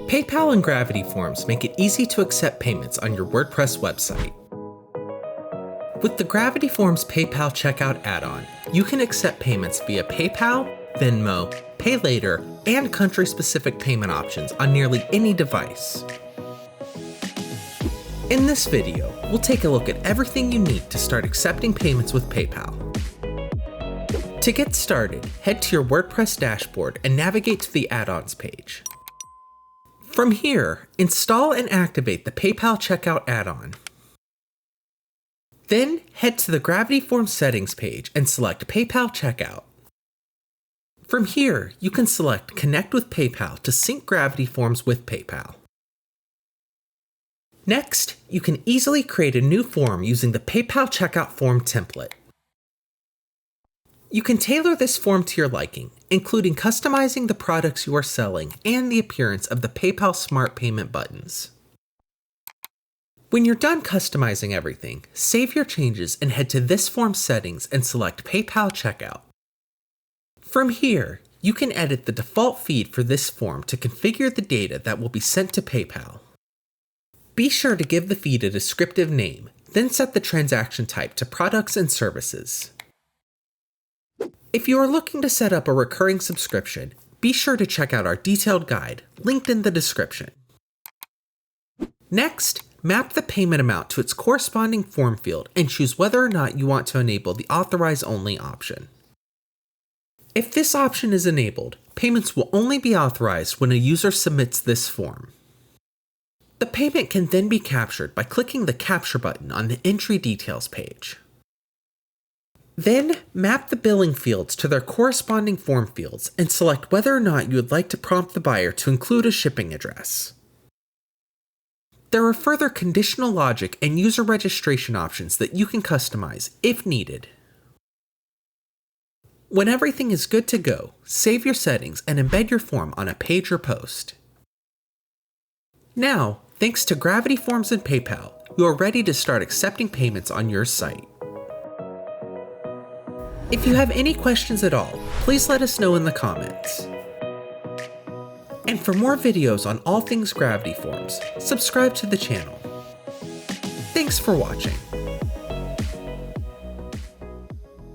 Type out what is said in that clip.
PayPal and Gravity Forms make it easy to accept payments on your WordPress website. With the Gravity Forms PayPal Checkout add-on, you can accept payments via PayPal, Venmo, Pay Later, and country-specific payment options on nearly any device. In this video, we'll take a look at everything you need to start accepting payments with PayPal. To get started, head to your WordPress dashboard and navigate to the Add-ons page. From here, install and activate the PayPal Checkout add-on. Then, head to the Gravity Forms settings page and select PayPal Checkout. From here, you can select Connect with PayPal to sync Gravity Forms with PayPal. Next, you can easily create a new form using the PayPal Checkout form template. You can tailor this form to your liking, including customizing the products you are selling and the appearance of the PayPal Smart Payment buttons. When you're done customizing everything, save your changes and head to this form's settings and select PayPal Checkout. From here, you can edit the default feed for this form to configure the data that will be sent to PayPal. Be sure to give the feed a descriptive name, then set the transaction type to Products and Services. If you are looking to set up a recurring subscription, be sure to check out our detailed guide, linked in the description. Next, map the payment amount to its corresponding form field and choose whether or not you want to enable the Authorize Only option. If this option is enabled, payments will only be authorized when a user submits this form. The payment can then be captured by clicking the Capture button on the Entry Details page. Then, map the billing fields to their corresponding form fields and select whether or not you would like to prompt the buyer to include a shipping address. There are further conditional logic and user registration options that you can customize if needed. When everything is good to go, save your settings and embed your form on a page or post. Now, thanks to Gravity Forms and PayPal, you are ready to start accepting payments on your site. If you have any questions at all, please let us know in the comments. And for more videos on all things Gravity Forms, subscribe to the channel. Thanks for watching.